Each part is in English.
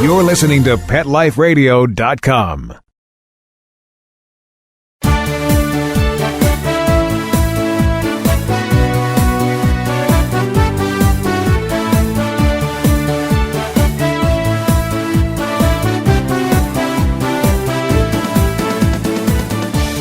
You're listening to PetLifeRadio.com.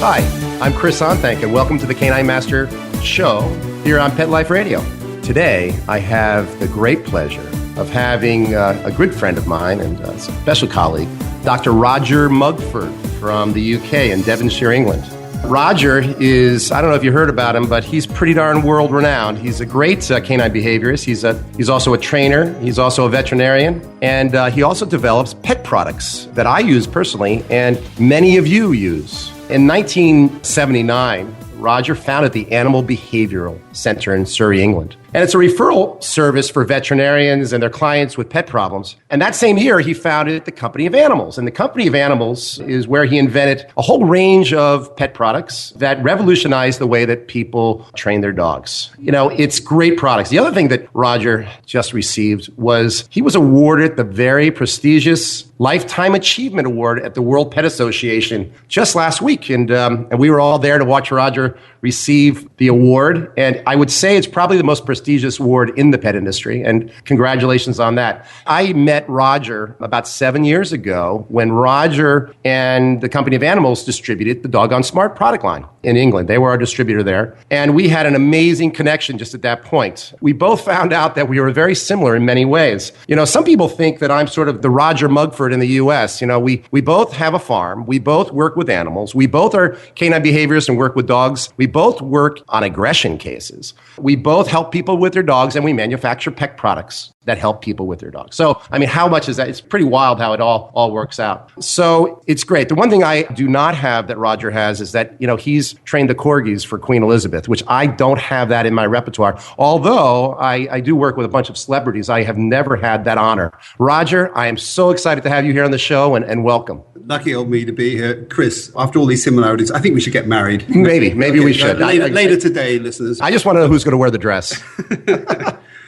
Hi, I'm Chris Onthank, and welcome to the Canine Master Show here on Pet Life Radio. Today, I have the great pleasure of having a good friend of mine and a special colleague, Dr. Roger Mugford from the UK in Devonshire, England. Roger is, I don't know if you heard about him, but he's pretty darn world-renowned. He's a great canine behaviorist. He's also a trainer. He's also a veterinarian. And he also develops pet products that I use personally and many of you use. In 1979, Roger founded the Animal Behavioral Center in Surrey, England. And it's a referral service for veterinarians and their clients with pet problems. And that same year, he founded the Company of Animals. And the Company of Animals is where he invented a whole range of pet products that revolutionized the way that people train their dogs. You know, it's great products. The other thing that Roger just received was he was awarded the very prestigious Lifetime Achievement Award at the World Pet Association just last week. And we were all there to watch Roger receive the award. And I would say it's probably the most prestigious award in the pet industry. And congratulations on that. I met Roger about 7 years ago when Roger and the Company of Animals distributed the Doggone Smart product line in England. They were our distributor there. And we had an amazing connection just at that point. We both found out that we were very similar in many ways. You know, some people think that I'm sort of the Roger Mugford in the U.S. You know, we both have a farm. We both work with animals. We both are canine behaviorists and work with dogs. We both work on aggression cases. We both help people with their dogs, and we manufacture pet products that help people with their dogs. So, I mean, how much is that? It's pretty wild how it all works out. So it's great. The one thing I do not have that Roger has is that, you know, he's trained the corgis for Queen Elizabeth, which I don't have that in my repertoire. Although I do work with a bunch of celebrities, I have never had that honor. Roger, I am so excited to have you here on the show, and welcome. Lucky old me to be here. Chris, after all these similarities, I think we should get married. Maybe we should. Later today, listeners. I just want to know who's going to wear the dress.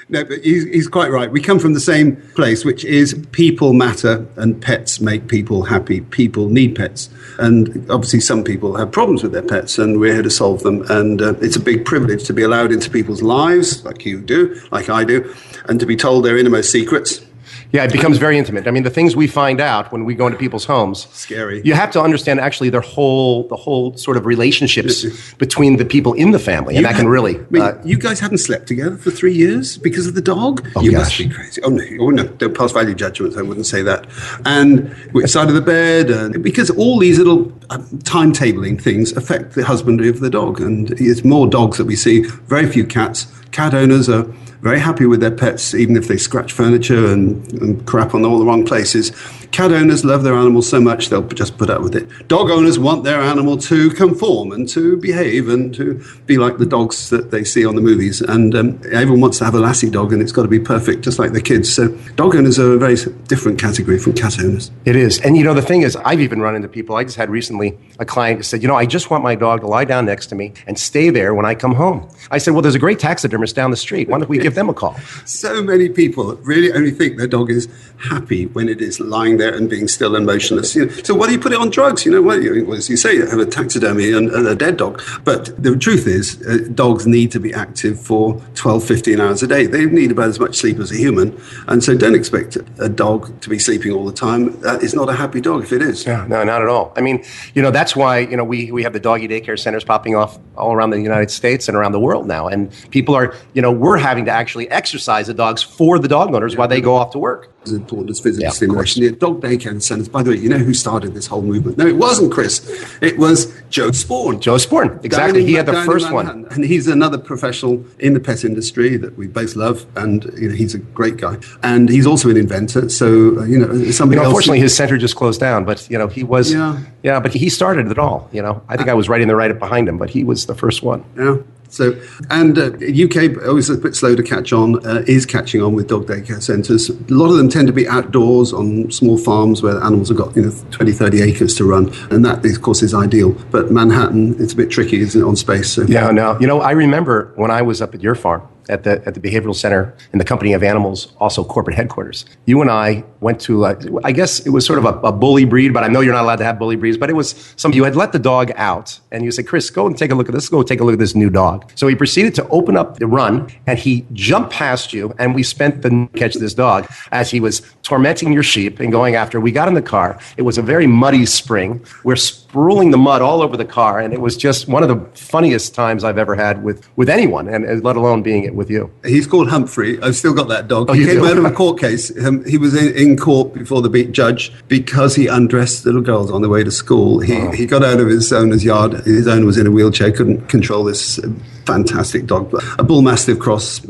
No, but he's quite right. We come from the same place, which is people matter and pets make people happy. People need pets. And obviously some people have problems with their pets and we're here to solve them. And it's a big privilege to be allowed into people's lives, like you do, like I do, and to be told their innermost secrets. Yeah, it becomes very intimate. I mean, the things we find out when we go into people's homes. Scary. You have to understand actually the whole sort of relationships between the people in the family. And that can really... you guys haven't slept together for 3 years because of the dog? Oh, you gosh. must be crazy. Oh, no, don't pass value judgments. I wouldn't say that. And which side of the bed? And because all these little timetabling things affect the husbandry of the dog. And it's more dogs that we see, very few cats. Cat owners are very happy with their pets, even if they scratch furniture and crap on all the wrong places. Cat owners love their animals so much, they'll just put up with it. Dog owners want their animal to conform and to behave and to be like the dogs that they see on the movies. And everyone wants to have a lassie dog, and it's got to be perfect, just like the kids. So dog owners are a very different category from cat owners. It is. And, you know, the thing is, I've even run into people. I just had recently a client who said, you know, I just want my dog to lie down next to me and stay there when I come home. I said, well, there's a great taxidermist down the street. Why don't we give them a call? So many people really only think their dog is happy when it is lying there and being still and motionless. You know, so why do you put it on drugs? You know, as you say, you have a taxidermy and a dead dog. But the truth is, dogs need to be active for 12, 15 hours a day. They need about as much sleep as a human. And so don't expect a dog to be sleeping all the time. That is not a happy dog if it is. Yeah, no, not at all. I mean, you know, that's why, you know, we have the doggy daycare centers popping off all around the United States and around the world now. And people are, you know, we're having to actually exercise the dogs for the dog owners while they go off to work. As important as physical stimulation. The dog daycare centers, by the way, you know who started this whole movement? No, it wasn't Chris. It was Joe Sporn. Joe Sporn, exactly. He had the first one. And he's another professional in the pet industry that we both love. And, you know, he's a great guy. And he's also an inventor. So, you know, somebody else. Unfortunately, his center just closed down. But, you know, he was, but he started it all. You know, I think I was right in the right behind him, but he was the first one. Yeah. So, and UK always a bit slow to catch on, is catching on with dog daycare centres. A lot of them tend to be outdoors on small farms where animals have got 20, 30 acres to run. And that, of course, is ideal. But Manhattan, it's a bit tricky, isn't it, on space? So. Yeah, no. You know, I remember when I was up at your farm, at the Behavioral Center in the Company of Animals, also corporate headquarters. You and I went to, I guess it was sort of a bully breed, but I know you're not allowed to have bully breeds, but it was you had let the dog out and you said, Chris, go and take a look at this. Go take a look at this new dog. So he proceeded to open up the run and he jumped past you and we spent the catch this dog as he was tormenting your sheep and going after. We got in the car. It was a very muddy spring. We're sprawling the mud all over the car, and it was just one of the funniest times I've ever had with anyone, and let alone being it with you. He's called Humphrey. I've still got that dog. Oh, he came out of a court case. He was in court before the judge because he undressed little girls on the way to school. He got out of his owner's yard. His owner was in a wheelchair, couldn't control this fantastic dog, a bull mastiff cross,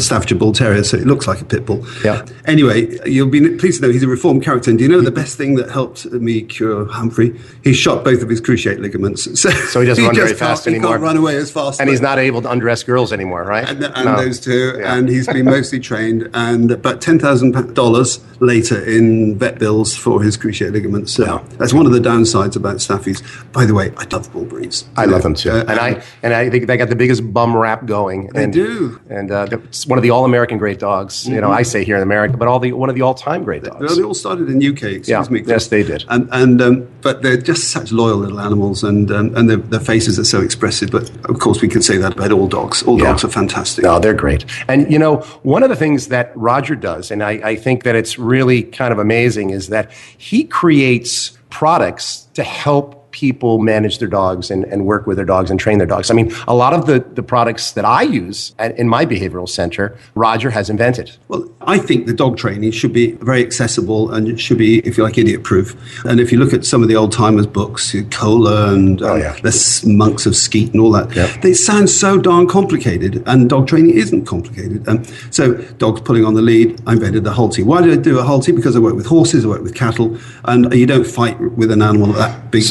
Staffordshire bull terrier, so it looks like a pit bull. Yeah. Anyway, you'll be pleased to know he's a reformed character. And do you know the best thing that helped me cure Humphrey? He shot both of his cruciate ligaments. So he doesn't run very fast anymore. He can't run away as fast. And he's not able to undress girls anymore, right? And those two. Yeah. And he's been mostly trained. And about $10,000 later in vet bills for his cruciate ligaments. So that's one of the downsides about Staffies. By the way, I love bull breeds. I love them too. And I think they got the biggest bum rap going. They do. And it's one of the all-American great dogs. Mm-hmm. You know, I say here in America, but one of the all-time great dogs. They all started in UK. Excuse me. Yes, they did. But they're just such loyal little animals, and their faces are so expressive. But of course, we could say that about all dogs. All dogs are fantastic. No, they're great. And you know, one of the things that Roger does, and I think that it's really kind of amazing, is that he creates products to help people manage their dogs and work with their dogs and train their dogs. I mean, a lot of the products that I use in my behavioral center, Roger has invented. Well, I think the dog training should be very accessible and it should be, if you like, idiot-proof. And if you look at some of the old-timers books, Cola and the Monks of Skeet and all that, they sound so darn complicated, and dog training isn't complicated. So dogs pulling on the lead, I invented the Halti. Why did I do a Halti? Because I work with horses, I work with cattle, and you don't fight with an animal that big.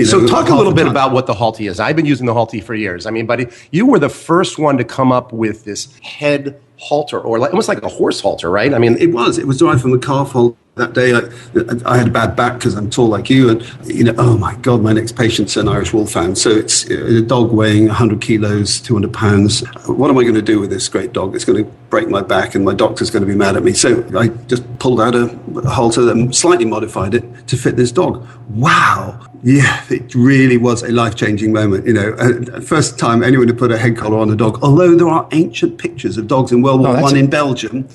So talk a little bit about what the Halti is. I've been using the Halti for years. I mean, buddy, you were the first one to come up with this head halter, or almost like a horse halter, right? I mean, it was derived from the calf halter. That day, I had a bad back because I'm tall like you, and oh my God, my next patient's an Irish Wolfhound. So it's a dog weighing 100 kilos, 200 pounds. What am I going to do with this great dog? It's going to break my back, and my doctor's going to be mad at me. So I just pulled out a halter and slightly modified it to fit this dog. Wow. Yeah, it really was a life-changing moment. First time anyone had put a head collar on a dog, although there are ancient pictures of dogs in World War I in Belgium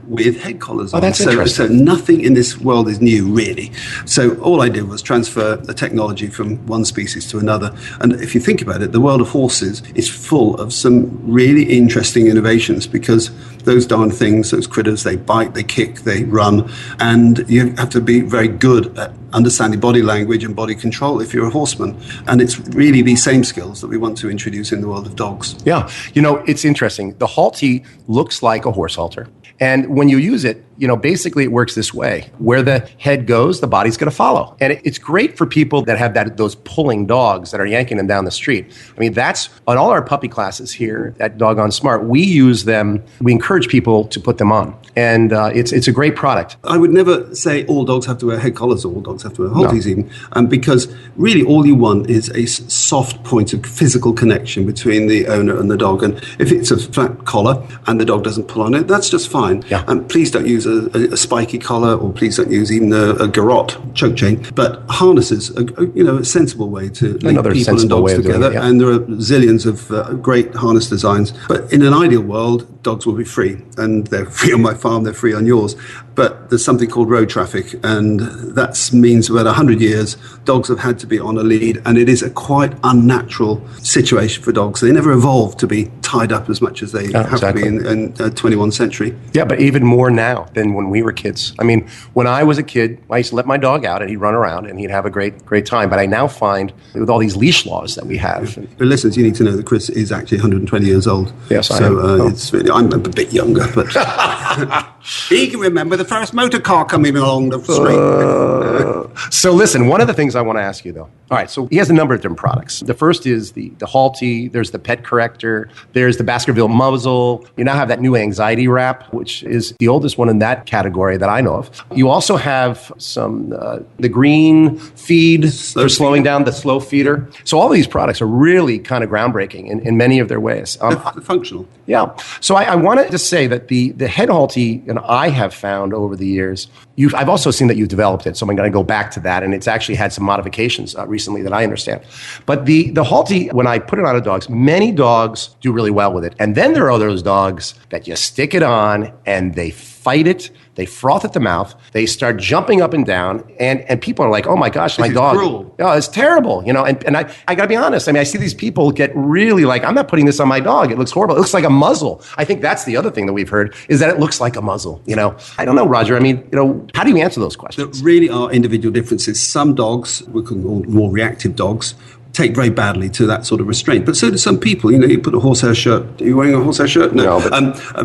with head collars on. That's interesting. So nothing in this world is new, really. So all I did was transfer the technology from one species to another. And if you think about it, the world of horses is full of some really interesting innovations, because those darn things, those critters, they bite, they kick, they run, and you have to be very good at understanding body language and body control if you're a horseman. And it's really these same skills that we want to introduce in the world of dogs. Yeah. It's interesting. The Halti looks like a horse halter. And when you use it, basically it works this way. Where the head goes, the body's going to follow. And it's great for people that have those pulling dogs that are yanking them down the street. I mean, that's on all our puppy classes here at Doggone Smart. We use them. We encourage people to put them on. And it's a great product. I would never say all dogs have to wear head collars or all dogs have to wear halties even, because really all you want is a soft point of physical connection between the owner and the dog. And if it's a flat collar and the dog doesn't pull on it, that's just fine. Yeah. And please don't use a spiky collar, or please don't use even a garrote choke chain. But harnesses are a sensible way to link people and dogs together. And there are zillions of great harness designs. But in an ideal world, dogs will be free. And they're free on my farm, they're free on yours. But there's something called road traffic, and that means about 100 years, dogs have had to be on a lead, and it is a quite unnatural situation for dogs. They never evolved to be tied up as much as they have to be in the 21st century. Yeah, but even more now than when we were kids. I mean, when I was a kid, I used to let my dog out, and he'd run around, and he'd have a great time. But I now find, with all these leash laws that we have... But listeners, you need to know that Chris is actually 120 years old. Yes, I am. So I'm a bit younger, but... He can remember the first motor car coming along the street. So listen, one of the things I want to ask you though. All right, so he has a number of different products. The first is the Halti, there's the pet corrector, there's the Baskerville muzzle. You now have that new anxiety wrap, which is the oldest one in that category that I know of. You also have some, the green feed for slowing down, the slow feeder. So all of these products are really kind of groundbreaking in many of their ways. They're functional. Yeah. So I wanted to say that the head Halti, and I have found over the years, I've also seen that you've developed it, so I'm going to go back to that, and it's actually had some modifications recently that I understand. But the Halti, when I put it on a dog, many dogs do really well with it. And then there are those dogs that you stick it on and they fight it, they froth at the mouth, they start jumping up and down, and people are like, oh my gosh, my dog. Cruel. Oh, it's terrible, and I gotta be honest, I see these people get really like, I'm not putting this on my dog, it looks horrible, it looks like a muzzle. I think that's the other thing that we've heard, is that it looks like a muzzle, I don't know, Roger, how do you answer those questions? There really are individual differences. Some dogs, we call them more reactive dogs, take very badly to that sort of restraint. But so do some people. You put a horsehair shirt. Are you wearing a horsehair shirt? No.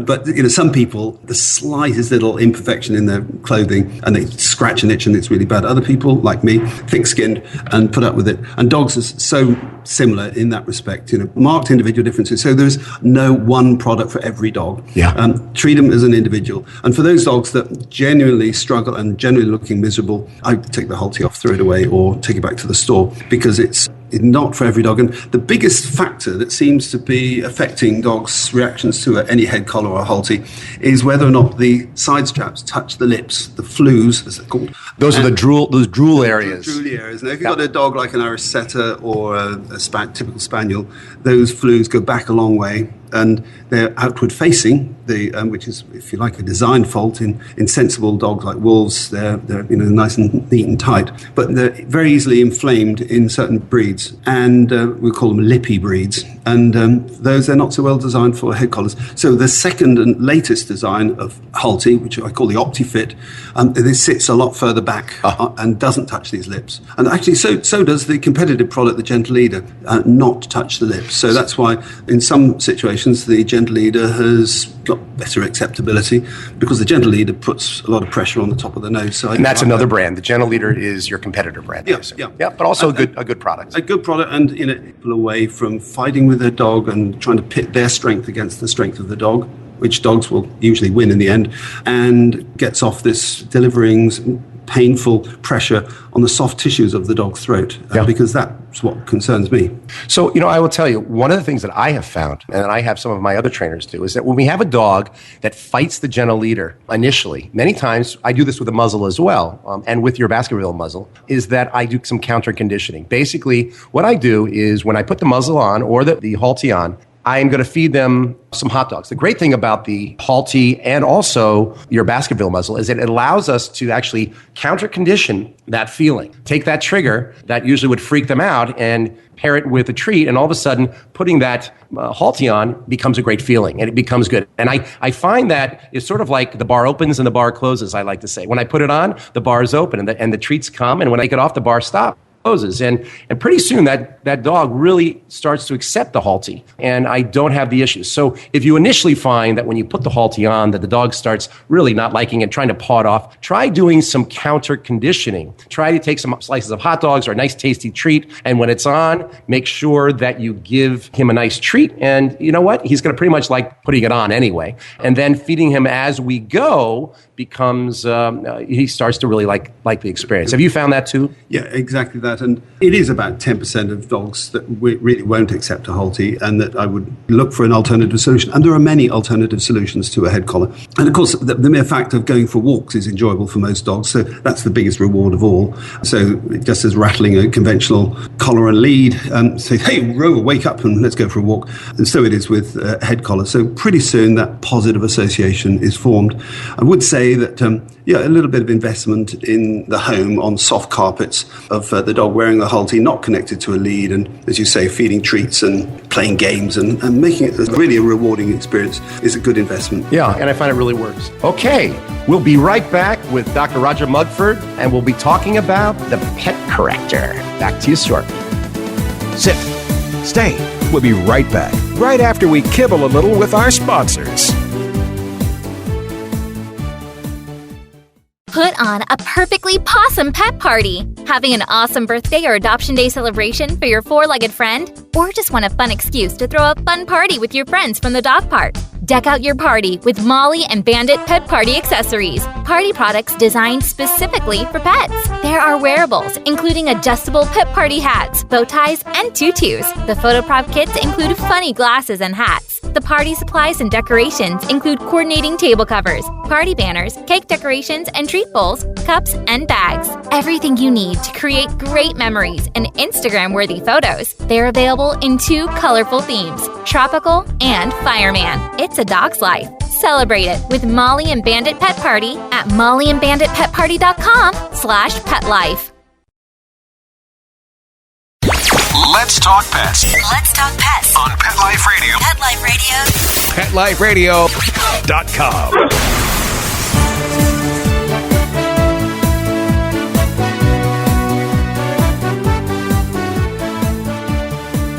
But some people, the slightest little imperfection in their clothing, and they scratch and itch, and it's really bad. Other people, like me, thick-skinned and put up with it. And dogs are so similar in that respect. Marked individual differences. So there's no one product for every dog. Yeah. Treat them as an individual. And for those dogs that genuinely struggle and genuinely looking miserable, I take the Halti off, throw it away, or take it back to the store, because it's not for every dog. And the biggest factor that seems to be affecting dogs' reactions to any head collar or Halti is whether or not the side straps touch the lips, the flews, as they're called. Those are those drool areas. Drool areas. Now, if you've got a dog like an Irish Setter or a typical Spaniel, those flews go back a long way, and they're outward facing, which is, if you like, a design fault in sensible dogs like wolves. They're nice and neat and tight, but they're very easily inflamed in certain breeds, and we call them lippy breeds, and those they're not so well designed for head collars. So the second and latest design of Halti, which I call the OptiFit, this sits a lot further back and doesn't touch these lips, and actually so does the competitive product, the Gentle Leader, not touch the lips. So that's why in some situations the Gentle Leader has got better acceptability, because the Gentle Leader puts a lot of pressure on the top of the nose. So and that's another brand. The Gentle Leader is your competitor brand. Yeah, but also a good product. A good product, and people away from fighting with their dog and trying to pit their strength against the strength of the dog, which dogs will usually win in the end, and gets off this delivering painful pressure on the soft tissues of the dog's throat, because that's what concerns me. So, I will tell you, one of the things that I have found, and I have some of my other trainers do, is that when we have a dog that fights the Gentle Leader initially, many times, I do this with a muzzle as well, and with your Baskerville muzzle, is that I do some counter conditioning. Basically, what I do is when I put the muzzle on or the Halti on, I am going to feed them some hot dogs. The great thing about the Halti and also your Baskerville muzzle is that it allows us to actually counter condition that feeling. Take that trigger that usually would freak them out and pair it with a treat, and all of a sudden putting that Halti on becomes a great feeling, and it becomes good. And I find that it's sort of like the bar opens and the bar closes, I like to say. When I put it on, the bar is open and the treats come, and when I get off, the bar stops. And pretty soon that dog really starts to accept the Halti, and I don't have the issues. So if you initially find that when you put the Halti on that the dog starts really not liking it, trying to paw it off, try doing some counter conditioning. Try to take some slices of hot dogs or a nice tasty treat, and when it's on, make sure that you give him a nice treat, and you know what? He's going to pretty much like putting it on anyway. And then feeding him as we go becomes, he starts to really like the experience. Have you found that too? Yeah, exactly that. And it is about 10% of dogs that really won't accept a Halti, and that I would look for an alternative solution. And there are many alternative solutions to a head collar. And of course, the mere fact of going for walks is enjoyable for most dogs. So that's the biggest reward of all. So just as rattling a conventional collar and lead, say, hey, Rover, wake up and let's go for a walk. And so it is with a head collar. So pretty soon that positive association is formed. I would say that, a little bit of investment in the home on soft carpets of the dog wearing the Halti, not connected to a lead, and as you say, feeding treats and playing games and making it really a rewarding experience is a good investment. Yeah, and I find it really works. Okay, we'll be right back with Dr. Roger Mugford, and we'll be talking about the pet corrector. Back to you shortly. Sit. Stay. We'll be right back, right after we kibble a little with our sponsors. Put on a perfectly possum pet party. Having an awesome birthday or adoption day celebration for your four-legged friend? Or just want a fun excuse to throw a fun party with your friends from the dog park? Deck out your party with Molly and Bandit Pet Party accessories. Party products designed specifically for pets. There are wearables, including adjustable pet party hats, bow ties, and tutus. The photo prop kits include funny glasses and hats. The party supplies and decorations include coordinating table covers, party banners, cake decorations, and treat bowls, cups, and bags. Everything you need to create great memories and Instagram-worthy photos. They're available in 2 colorful themes, tropical and fireman. It's a dog's life. Celebrate it with Molly and Bandit Pet Party at mollyandbanditpetparty.com/petlife. Let's talk pets Let's talk pets on Pet Life Radio. Pet Life Radio. PetLifeRadio.com.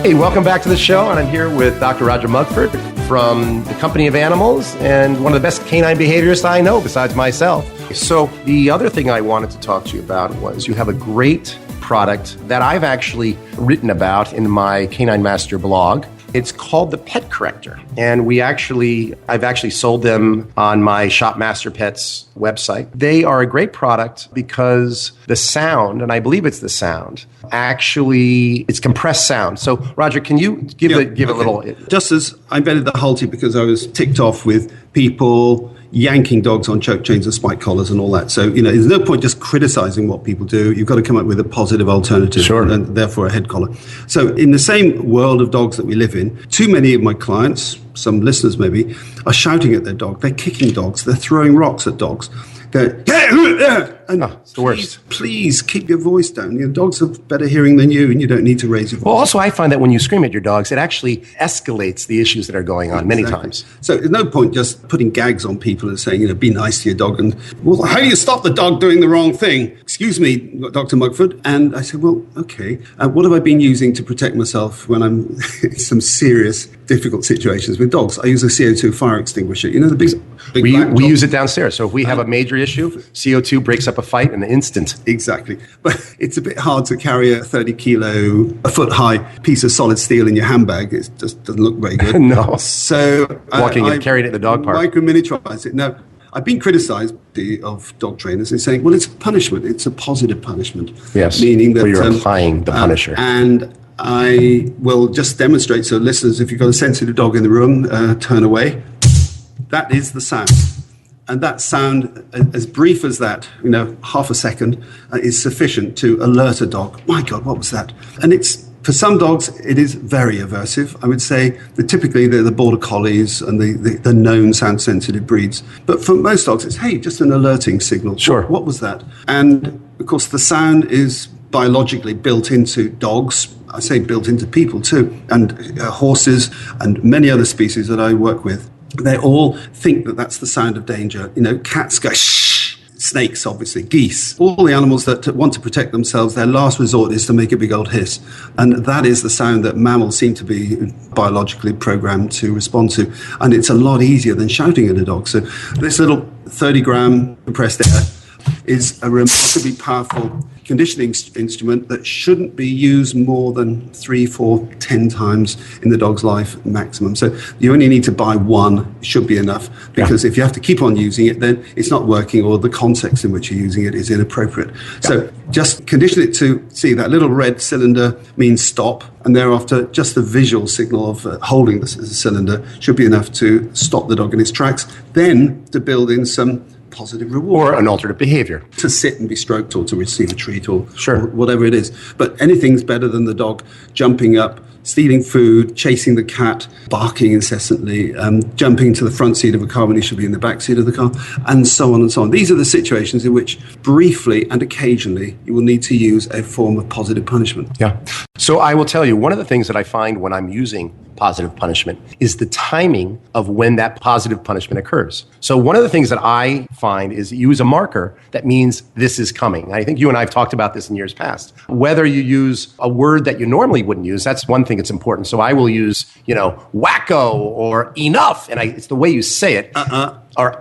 Hey, welcome back to the show, and I'm here with Dr. Roger Mugford from the Company of Animals and one of the best canine behaviorists I know besides myself. So the other thing I wanted to talk to you about was you have a great product that I've actually written about in my Canine Master blog. It's called the Pet Corrector, and I've actually sold them on my Shop Master Pets website. They are a great product because the sound, and I believe it's the sound, actually it's compressed sound. So Roger, can you give a little? Just as I invented the Halti because I was ticked off with people yanking dogs on choke chains and spike collars and all that. So, there's no point just criticizing what people do. You've got to come up with a positive alternative, and therefore a head collar. So in the same world of dogs that we live in, too many of my clients, some listeners maybe, are shouting at their dog. They're kicking dogs. They're throwing rocks at dogs. It's the worst. Please keep your voice down. Your dogs have better hearing than you, and you don't need to raise your voice. Well, also, I find that when you scream at your dogs, it actually escalates the issues that are going on many times. So there's no point just putting gags on people and saying, be nice to your dog. And, well, how do you stop the dog doing the wrong thing? Excuse me, Dr. Mugford. And I said, well, okay. What have I been using to protect myself when I'm in some serious, difficult situations with dogs? I use a CO2 fire extinguisher. The big we black use it downstairs. So if we have a major issue, CO2 breaks up a fight in an instant. Exactly. But it's a bit hard to carry a 30-kilo, a foot-high piece of solid steel in your handbag. It just doesn't look very good. No. So carrying it at the dog park. Micro-miniaturize it. Now, I've been criticized of dog trainers and saying, well, it's a punishment. It's a positive punishment. Yes. Meaning that you're applying the punisher. And I will just demonstrate. So listeners, if you've got a sensitive dog in the room, turn away. That is the sound. And that sound, as brief as that, half a second, is sufficient to alert a dog. My God, what was that? And for some dogs, it is very aversive. I would say that typically they're the border collies and the known sound-sensitive breeds. But for most dogs, it's, hey, just an alerting signal. Sure. What was that? And, of course, the sound is biologically built into dogs. I say built into people, too, and horses and many other species that I work with. They all think that that's the sound of danger. Cats go shh, snakes, obviously, geese. All the animals that want to protect themselves, their last resort is to make a big old hiss. And that is the sound that mammals seem to be biologically programmed to respond to. And it's a lot easier than shouting at a dog. So this little 30-gram compressed air is a remarkably powerful conditioning instrument that shouldn't be used more than 3, 4, 10 times in the dog's life maximum. So you only need to buy one, should be enough, because if you have to keep on using it, then it's not working, or the context in which you're using it is inappropriate. So just condition it to, see, that little red cylinder means stop, and thereafter just the visual signal of holding the cylinder should be enough to stop the dog in its tracks, then to build in some positive reward. Or an alternate behavior. To sit and be stroked, or to receive a treat, or Sure. whatever it is. But anything's better than the dog jumping up, stealing food, chasing the cat, barking incessantly, jumping into the front seat of a car when he should be in the back seat of the car, and so on and so on. These are the situations in which briefly and occasionally you will need to use a form of positive punishment. Yeah. So I will tell you, one of the things that I find when I'm using positive punishment is the timing of when that positive punishment occurs. So one of the things that I find is you use a marker that means this is coming. I think you and I have talked about this in years past. Whether you use a word that you normally wouldn't use, that's one thing that's important. So I will use, wacko or enough. And it's the way you say it. Or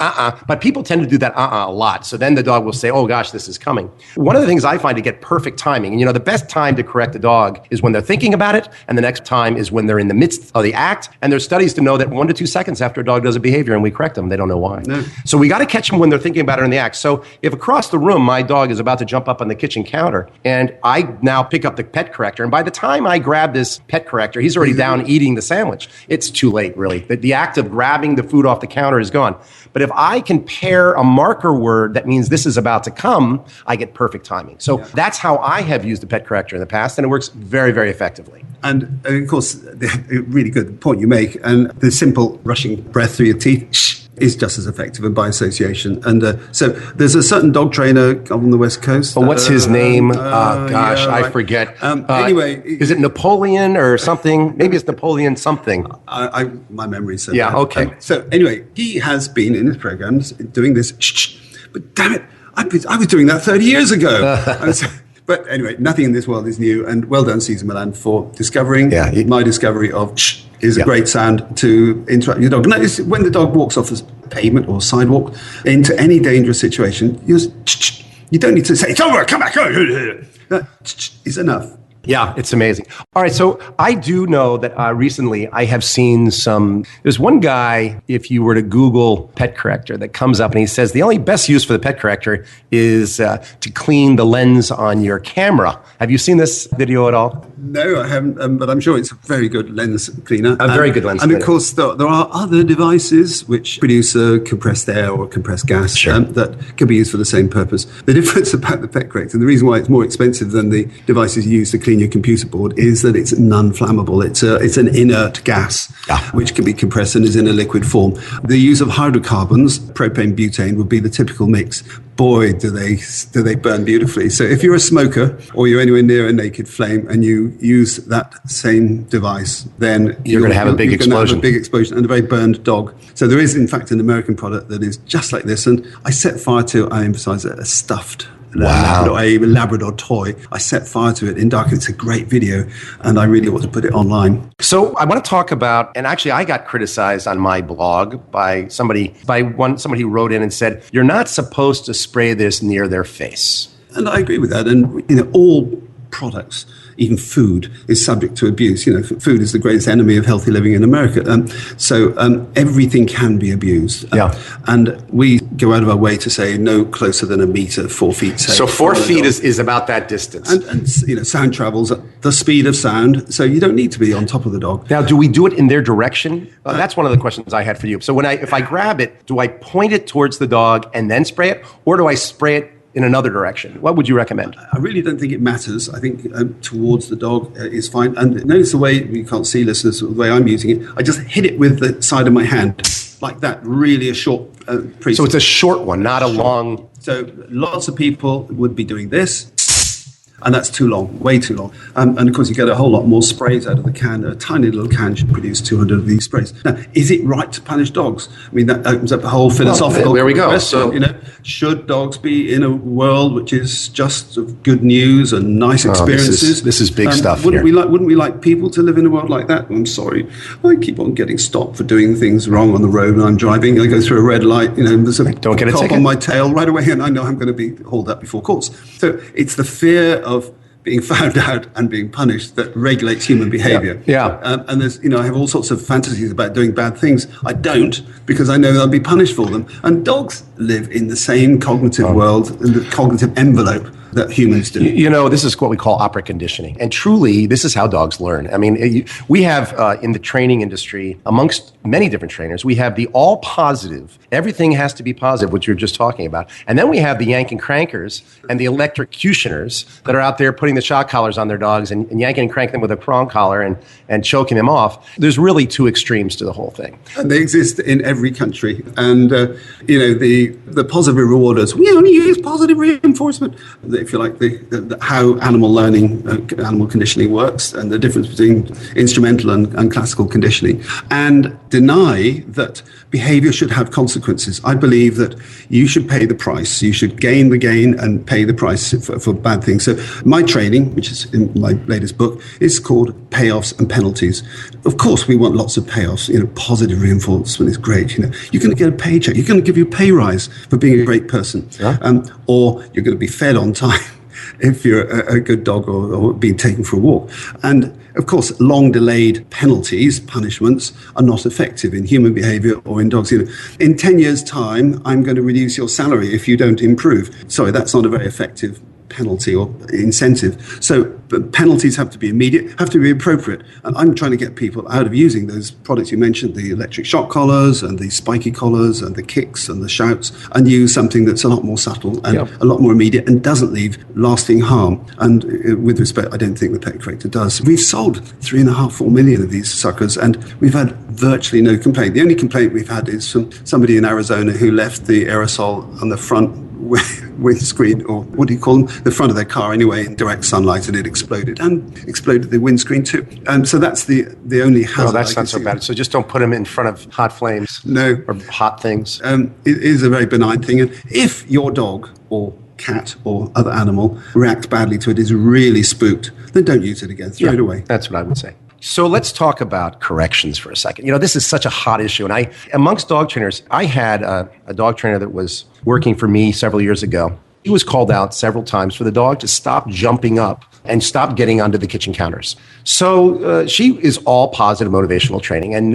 but people tend to do that a lot. So then the dog will say, oh gosh, this is coming. One of the things I find to get perfect timing, and the best time to correct a dog is when they're thinking about it, and the next time is when they're in the midst of the act. And there's studies to know that 1 to 2 seconds after a dog does a behavior and we correct them, they don't know why. No. So we got to catch them when they're thinking about it in the act. So if across the room my dog is about to jump up on the kitchen counter and I now pick up the pet corrector, and by the time I grab this pet corrector, he's already down eating the sandwich. It's too late, really. The act of grabbing the food off the counter is gone. But if I can pair a marker word that means this is about to come, I get perfect timing. So that's how I have used the pet corrector in the past, and it works very, very effectively. And of course, really good point you make. And the simple rushing breath through your teeth is just as effective, and by association. And so there's a certain dog trainer on the West Coast. Oh, what's his name? I forget. Anyway. Is it Napoleon or something? Maybe it's Napoleon something. My memory says that. Okay. So anyway, he has been in his programs doing this, but damn it, I was doing that 30 years ago. But anyway, nothing in this world is new, and well done, Cesar Millan, for discovering my discovery of is a great sound to interrupt your dog. Notice when the dog walks off the pavement or sidewalk into any dangerous situation, you don't need to say, it's over, come back. That is enough. Yeah, it's amazing. All right, so I do know that recently I have seen there's one guy, if you were to Google pet corrector, that comes up and he says the only best use for the pet corrector is to clean the lens on your camera. Have you seen this video at all? No, I haven't, but I'm sure it's a very good lens cleaner. A very good lens cleaner. And of course, there are other devices which produce compressed air or compressed gas that can be used for the same purpose. The difference about the pet corrector, and the reason why it's more expensive than the devices used to clean your computer board, is that it's non-flammable. It's an inert gas, which can be compressed and is in a liquid form. The use of hydrocarbons, propane, butane, would be the typical mix. Boy, do they burn beautifully. So if you're a smoker or you're anywhere near a naked flame and you use that same device, then you're going to have a big explosion. Have a big explosion and a very burned dog. So there is, in fact, an American product that is just like this. And I set fire to, I emphasize it, a stuffed a Labrador toy. I set fire to it in dark. It's a great video, and I really want to put it online. So I want to talk about, and actually I got criticized on my blog by somebody who wrote in and said, you're not supposed to spray this near their face. And I agree with that. And all products, even food, is subject to abuse. Food is the greatest enemy of healthy living in America. So everything can be abused. And we go out of our way to say no closer than a meter, 4 feet. So 4 feet is about that distance. And sound travels at the speed of sound, so you don't need to be on top of the dog. Now, do we do it in their direction? That's one of the questions I had for you. So if I grab it, do I point it towards the dog and then spray it, or do I spray it in another direction? What would you recommend? I really don't think it matters. I think towards the dog is fine. And notice the way, you can't see, listeners, the way I'm using it. I just hit it with the side of my hand, like that, really a short So it's a short one, not a long. So lots of people would be doing this. And that's too long, way too long. And of course, you get a whole lot more sprays out of the can. A tiny little can should produce 200 of these sprays. Now, is it right to punish dogs? I mean, that opens up a whole philosophical there we go. question. So, should dogs be in a world which is just of good news and nice experiences? This is big stuff. Wouldn't we like people to live in a world like that? I'm sorry, I keep on getting stopped for doing things wrong on the road when I'm driving. I go through a red light. There's a don't get a cop ticket on my tail right away, and I know I'm going to be hauled up before courts. So it's the fear of being found out and being punished that regulates human behavior. And there's, I have all sorts of fantasies about doing bad things. I don't, because I know I'll be punished for them. And dogs live in the same cognitive world, in the cognitive envelope that humans do. This is what we call opera conditioning. And truly, this is how dogs learn. I mean, we have in the training industry, amongst many different trainers, we have the all positive. Everything has to be positive, which you're just talking about. And then we have the yank and crankers and the electrocutioners that are out there putting the shock collars on their dogs and yanking and cranking them with a prong collar and choking them off. There's really two extremes to the whole thing. And they exist in every country. And, the positive rewarders, we only use positive reinforcement. if you like, how animal learning, animal conditioning works, and the difference between instrumental and classical conditioning, and deny that behavior should have consequences. I believe that you should pay the price. You should gain the gain and pay the price for bad things. So my training, which is in my latest book, is called Payoffs and Penalties. Of course, we want lots of payoffs. Positive reinforcement is great. You're going to get a paycheck. You're going to give you a pay rise for being a great person, or you're going to be fed on time if you're a good dog or being taken for a walk. And of course, long delayed penalties, punishments, are not effective in human behavior or in dogs. In 10 years' time, I'm going to reduce your salary if you don't improve. Sorry, that's not a very effective penalty or incentive. So penalties have to be immediate, have to be appropriate. And I'm trying to get people out of using those products you mentioned, the electric shock collars and the spiky collars and the kicks and the shouts, and use something that's a lot more subtle and a lot more immediate and doesn't leave lasting harm. And with respect, I don't think the Pet Corrector does. We've sold 3.5-4 million of these suckers, and we've had virtually no complaint. The only complaint we've had is from somebody in Arizona who left the aerosol on the front windscreen, or what do you call them, the front of their car anyway, in direct sunlight, and it exploded the windscreen too. So that's the only hazard. Oh, that's not so bad. So just don't put them in front of hot flames. No. Or hot things. It is a very benign thing. And if your dog or cat or other animal reacts badly to it, is really spooked, then don't use it again. Throw it away. That's what I would say. So let's talk about corrections for a second. This is such a hot issue. And amongst dog trainers, I had a dog trainer that was working for me several years ago. He was called out several times for the dog to stop jumping up and stop getting onto the kitchen counters. So she is all positive motivational training, and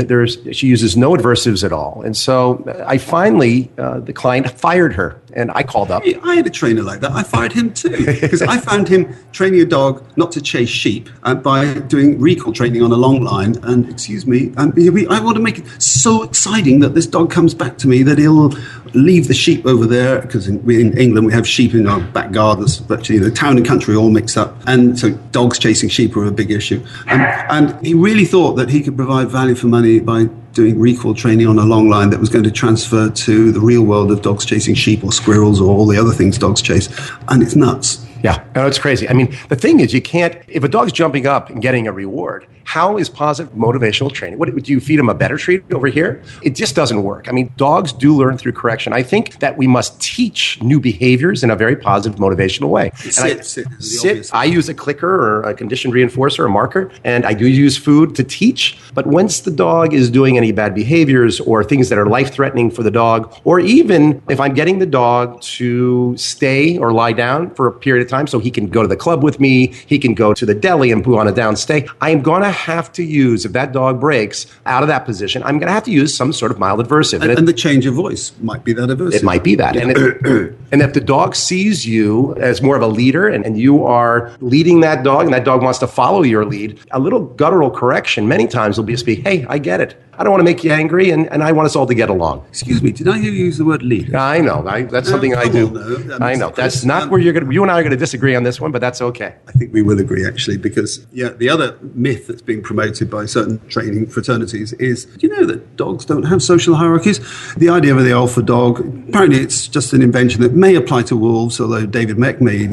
she uses no adversives at all. And so I finally, the client fired her, and I called up. I had a trainer like that. I fired him too, because I found him training a dog not to chase sheep by doing recall training on a long line. And I want to make it so exciting that this dog comes back to me that he'll leave the sheep over there, because in England we have sheep in our back gardens, but the town and country all mixed up, and so dogs chasing sheep are a big issue. And he really thought that he could provide value for money by doing recall training on a long line that was going to transfer to the real world of dogs chasing sheep or squirrels or all the other things dogs chase. And it's nuts. Yeah, no, it's crazy. I mean, the thing is, you can't, if a dog's jumping up and getting a reward, how is positive motivational training? What, do you feed him a better treat over here? It just doesn't work. I mean, dogs do learn through correction. I think that we must teach new behaviors in a very positive motivational way. Sit. I use a clicker or a conditioned reinforcer, a marker, and I do use food to teach. But once the dog is doing any bad behaviors or things that are life-threatening for the dog, or even if I'm getting the dog to stay or lie down for a period of time so he can go to the club with me, he can go to the deli and poo on a down stay, I'm going to have to use, if that dog breaks out of that position, I'm going to have to use some sort of mild aversive. And the change of voice might be that aversive. It might be that. And if the dog sees you as more of a leader and you are leading that dog and that dog wants to follow your lead, a little guttural correction many times will just be, hey, I get it. I don't want to make you angry, and I want us all I get along. Excuse me, did I hear you use the word leader? I know. That's something I do. I know. That's not where you and I are going to disagree on this one, but that's okay. I think we will agree, actually, because the other myth that's being promoted by certain training fraternities is, do you know that dogs don't have social hierarchies? The idea of the alpha dog, apparently it's just an invention that may apply to wolves, although David Meck may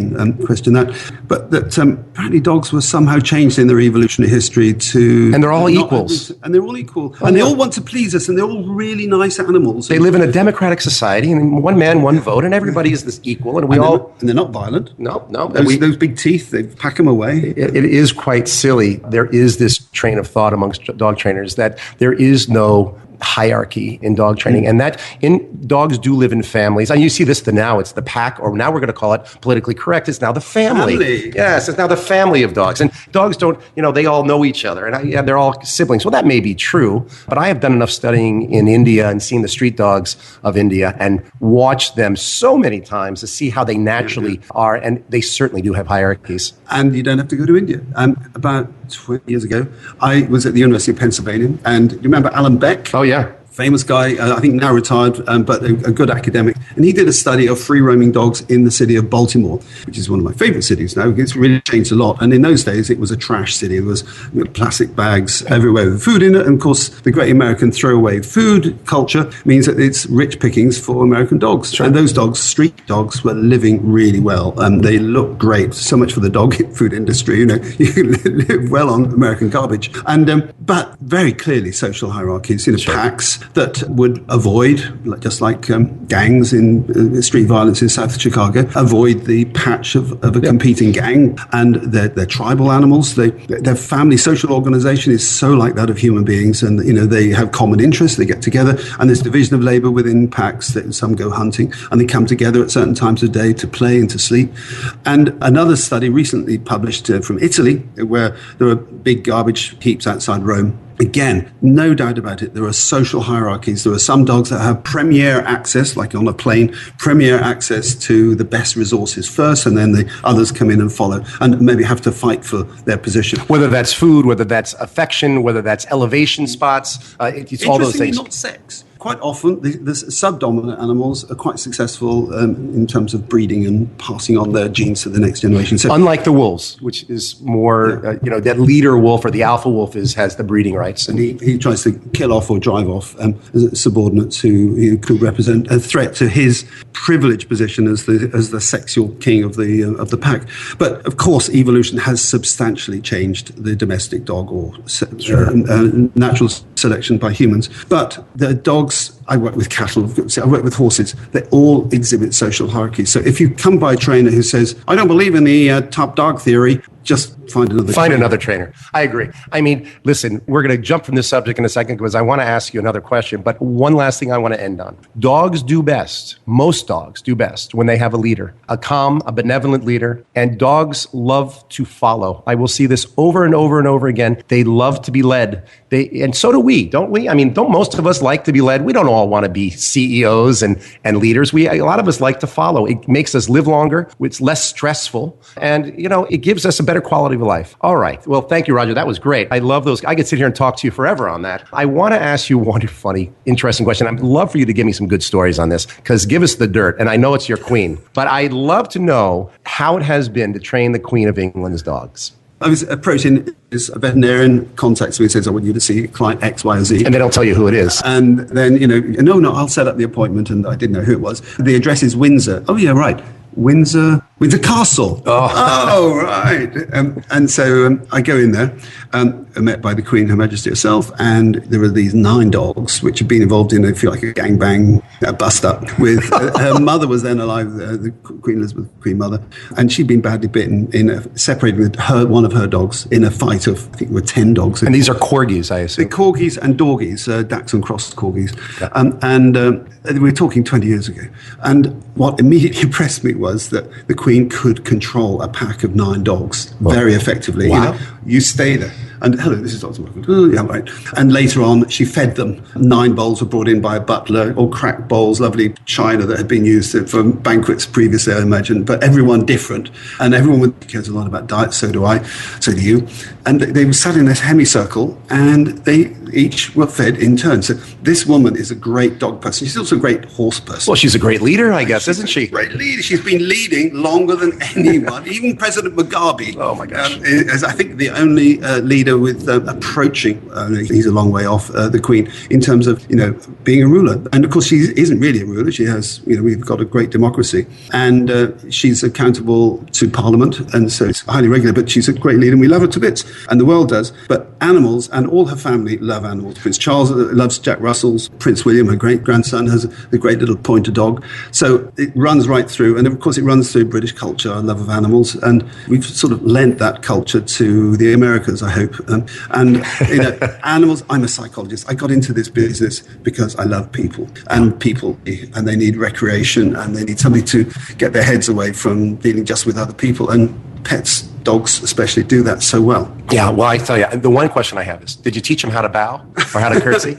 question that, but that apparently dogs were somehow changed in their evolutionary history to... And they're all equals. And they're all equal. And they all want to please us, and they're all really nice animals. They live in a democratic society, and one man, one vote, and everybody is this equal, and they're not violent. No. Those big teeth, they pack them away. It is quite silly. There is this train of thought amongst dog trainers that there is no hierarchy in dog training, and that dogs do live in families. And you see this now, it's the pack, or now we're going to call it politically correct, it's now the family. Yes, it's now the family of dogs. And dogs don't, they all know each other, and they're all siblings. Well, that may be true, but I have done enough studying in India and seen the street dogs of India and watched them so many times to see how they naturally are, and they certainly do have hierarchies. And you don't have to go to India. About 20 years ago, I was at the University of Pennsylvania, and you remember Alan Beck? Oh, yeah. famous guy, I think now retired, but a good academic. And he did a study of free-roaming dogs in the city of Baltimore, which is one of my favorite cities now. It's really changed a lot. And in those days, it was a trash city. There was plastic bags everywhere with food in it. And of course, the great American throwaway food culture means that it's rich pickings for American dogs. Sure. And those dogs, street dogs, were living really well. They look great. So much for the dog food industry. You can live well on American garbage. And but very clearly social hierarchies, sure. Packs that would avoid, just like gangs in street violence in South Chicago, avoid the patch of a competing gang. And they're tribal animals. Their family social organization is so like that of human beings. And, they have common interests. They get together. And there's division of labor within packs. That some go hunting. And they come together at certain times of day to play and to sleep. And another study recently published from Italy, where there are big garbage heaps outside Rome. Again, no doubt about it, there are social hierarchies. There are some dogs that have premier access, like on a plane, premier access to the best resources first, and then the others come in and follow, and maybe have to fight for their position. Whether that's food, whether that's affection, whether that's elevation spots, it's all those things. Not sex. Quite often, the subdominant animals are quite successful in terms of breeding and passing on their genes to the next generation. So, unlike the wolves, which is more, that leader wolf or the alpha wolf has the breeding rights. And he tries to kill off or drive off subordinates who could represent a threat to his privileged position as the sexual king of the pack. But of course, evolution has substantially changed the domestic dog or natural selection by humans. But the dogs, I work with cattle, I work with horses, they all exhibit social hierarchies. So if you come by a trainer who says, I don't believe in the top dog theory, just find another trainer. I agree. I mean, listen, we're going to jump from this subject in a second because I want to ask you another question. But one last thing I want to end on. Dogs do best. Most dogs do best when they have a leader, a calm, a benevolent leader. And dogs love to follow. I will see this over and over and over again. They love to be led. And so do we, don't we? I mean, don't most of us like to be led? We don't all want to be CEOs and leaders. A lot of us like to follow. It makes us live longer. It's less stressful. And, it gives us a better quality of life. All right. Well, thank you, Roger. That was great. I love those. I could sit here and talk to you forever on that. I want to ask you one funny, interesting question. I'd love for you to give me some good stories on this because give us the dirt. And I know it's your queen, but I'd love to know how it has been to train the Queen of England's dogs. I was approaching a veterinarian, contacts me and says, I want you to see client X, Y, or Z. And they don't tell you who it is. And then, no, I'll set up the appointment. And I didn't know who it was. The address is Windsor. Oh, yeah, right. Windsor Castle. Oh right. And so I go in there, I'm met by the Queen, Her Majesty herself, and there are these 9 dogs which have been involved in, if you like, a gangbang, a bust-up with her mother was then alive, the Queen Elizabeth, Queen Mother, and she'd been badly bitten in separating one of her dogs in a fight of, I think there were 10 dogs. And these are corgis, I assume. The corgis and dorgies, Dachshund cross corgis. Yeah. We were talking 20 years ago. And what immediately impressed me was that the Queen could control a pack of 9 dogs very effectively. Wow. You stay there. And hello, this is Dr. Mugford. Oh, yeah, right. And later on, she fed them. 9 bowls were brought in by a butler, all cracked bowls, lovely china that had been used for banquets previously, I imagine, but everyone different. And everyone cares a lot about diet, so do I, so do you. And they were sat in this semicircle, and they each were fed in turn. So this woman is a great dog person. She's also a great horse person. Well, she's a great leader, I guess, isn't she? Great leader. She's been leading longer than anyone. Even President Mugabe. Oh, my gosh. Is, I think, the only leader with approaching, he's a long way off, the Queen, in terms of, being a ruler. And of course, she isn't really a ruler. She has, we've got a great democracy. And she's accountable to Parliament. And so it's highly regular, but she's a great leader and we love her to bits. And the world does. But animals and all her family love animals. Prince Charles loves Jack Russells. Prince William, her great-grandson, has a great little pointer dog. So it runs right through. And of course, it runs through British culture, our love of animals. And we've sort of lent that culture to the Americans, I hope. Animals, I'm a psychologist. I got into this business because I love people. And they need recreation, and they need somebody to get their heads away from dealing just with other people. And pets, dogs especially, do that so well. Yeah, well, I tell you, the one question I have is, did you teach them how to bow or how to curtsy?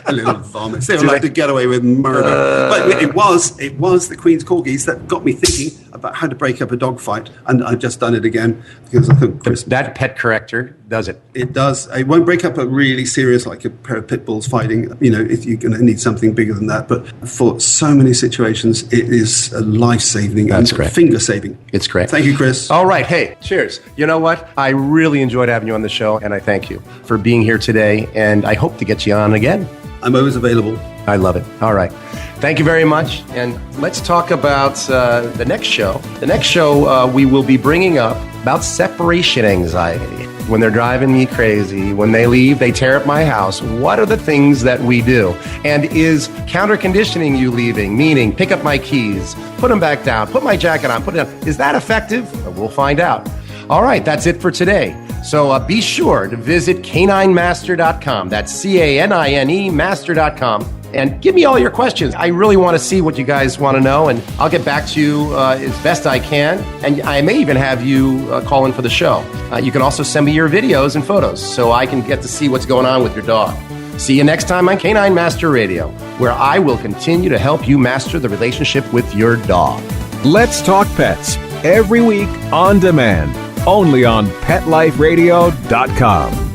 A little vomit. They would like to get away with murder. But it was the Queen's corgis that got me thinking about how to break up a dog fight, and I've just done it again because I think that pet corrector does it? It does. It won't break up a really serious, like a pair of pit bulls fighting, if you're going to need something bigger than that. But for so many situations, it is a life-saving That's and great. finger-saving. It's great. Thank you, Chris. All right. Hey, cheers. You know what? I really enjoyed having you on the show, and I thank you for being here today, and I hope to get you on again. I'm always available. I love it. All right. Thank you very much. And let's talk about the next show. The next show, we will be bringing up about separation anxiety. When they're driving me crazy, when they leave, they tear up my house. What are the things that we do? And is counter conditioning you leaving, meaning pick up my keys, put them back down, put my jacket on, put it down. Is that effective? We'll find out. All right. That's it for today. So be sure to visit caninemaster.com. That's CANINE master.com. And give me all your questions. I really want to see what you guys want to know, and I'll get back to you as best I can. And I may even have you call in for the show. You can also send me your videos and photos so I can get to see what's going on with your dog. See you next time on Canine Master Radio, where I will continue to help you master the relationship with your dog. Let's Talk Pets, every week on demand, only on PetLifeRadio.com.